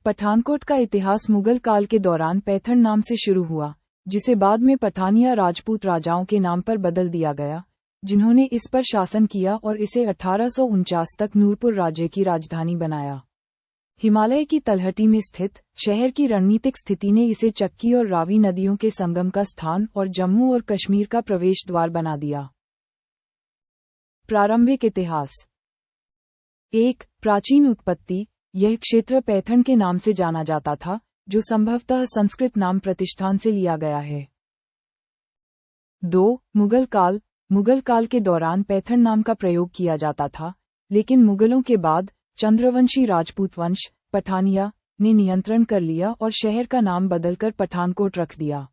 पठानकोट का इतिहास मुगल काल के दौरान पैठण नाम से शुरू हुआ, जिसे बाद में पठानिया राजपूत राजाओं के नाम पर बदल दिया गया, जिन्होंने इस पर शासन किया और इसे 1849 तक नूरपुर राज्य की राजधानी बनाया। हिमालय की तलहटी में स्थित शहर की रणनीतिक स्थिति ने इसे चक्की और रावी नदियों के संगम का स्थान और जम्मू और कश्मीर का प्रवेश द्वार बना दिया। प्रारंभिक इतिहास। 1. प्राचीन उत्पत्ति। यह क्षेत्र पैठण के नाम से जाना जाता था, जो संभवतः संस्कृत नाम प्रतिष्ठान से लिया गया है। 2. मुगल काल। मुगल काल के दौरान पैठण नाम का प्रयोग किया जाता था, लेकिन मुगलों के बाद चंद्रवंशी राजपूत वंश पठानिया ने नियंत्रण कर लिया और शहर का नाम बदलकर पठानकोट रख दिया।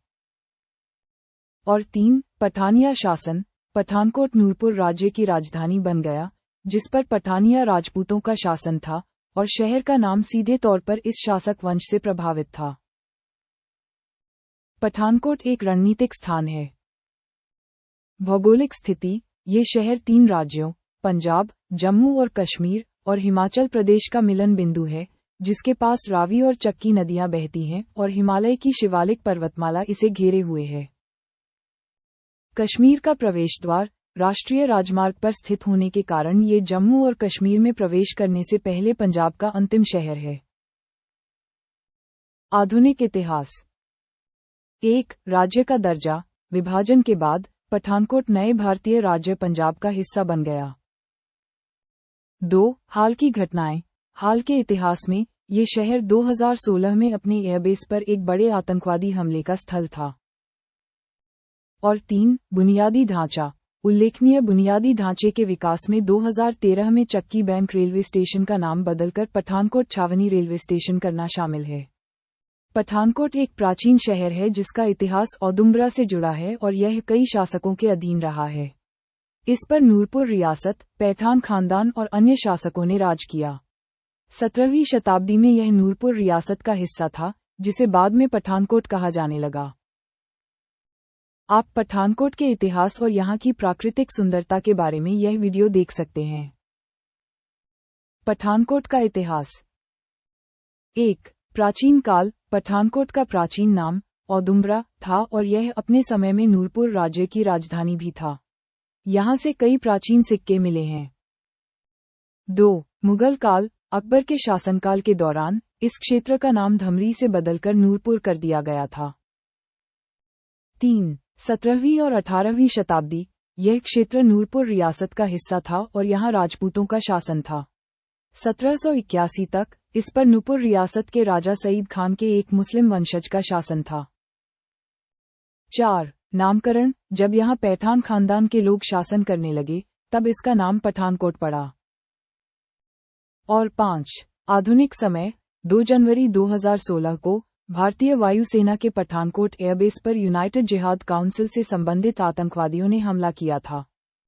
और 3. पठानिया शासन। पठानकोट नूरपुर राज्य की राजधानी बन गया, जिस पर पठानिया राजपूतों का शासन था, और शहर का नाम सीधे तौर पर इस शासक वंश से प्रभावित था। पठानकोट एक रणनीतिक स्थान है। भौगोलिक स्थिति। ये शहर 3 राज्यों पंजाब, जम्मू और कश्मीर और हिमाचल प्रदेश का मिलन बिंदु है, जिसके पास रावी और चक्की नदियां बहती हैं और हिमालय की शिवालिक पर्वतमाला इसे घेरे हुए है। कश्मीर का प्रवेश द्वार राष्ट्रीय राजमार्ग पर स्थित होने के कारण ये जम्मू और कश्मीर में प्रवेश करने से पहले पंजाब का अंतिम शहर है। आधुनिक इतिहास। 1. राज्य का दर्जा। विभाजन के बाद पठानकोट नए भारतीय राज्य पंजाब का हिस्सा बन गया। 2. हाल की घटनाएं। हाल के इतिहास में ये शहर 2016 में अपने एयरबेस पर एक बड़े आतंकवादी हमले का स्थल था। और 3. बुनियादी ढांचा। उल्लेखनीय बुनियादी ढांचे के विकास में 2013 में चक्की बैंक रेलवे स्टेशन का नाम बदलकर पठानकोट छावनी रेलवे स्टेशन करना शामिल है। पठानकोट एक प्राचीन शहर है जिसका इतिहास औदुंबरा से जुड़ा है और यह कई शासकों के अधीन रहा है। इस पर नूरपुर रियासत, पैठान खानदान और अन्य शासकों ने राज किया। 17वीं शताब्दी में यह नूरपुर रियासत का हिस्सा था, जिसे बाद में पठानकोट कहा जाने लगा। आप पठानकोट के इतिहास और यहाँ की प्राकृतिक सुंदरता के बारे में यह वीडियो देख सकते हैं। पठानकोट का इतिहास। 1. प्राचीन काल। पठानकोट का प्राचीन नाम औदुंबरा था और यह अपने समय में नूरपुर राज्य की राजधानी भी था। यहाँ से कई प्राचीन सिक्के मिले हैं। 2. मुगल काल। अकबर के शासनकाल के दौरान इस क्षेत्र का नाम धमरी से बदलकर नूरपुर कर दिया गया था। 3. 17वीं और 18वीं शताब्दी। यह क्षेत्र नूरपुर रियासत का हिस्सा था और यहाँ राजपूतों का शासन था। 1781 तक इस पर नूरपुर रियासत के राजा सईद खान के एक मुस्लिम वंशज का शासन था। 4. नामकरण। जब यहाँ पैठान खानदान के लोग शासन करने लगे, तब इसका नाम पठानकोट पड़ा। और 5. आधुनिक समय। 2 जनवरी 2016 को भारतीय वायुसेना के पठानकोट एयरबेस पर यूनाइटेड जिहाद काउंसिल से संबंधित आतंकवादियों ने हमला किया था।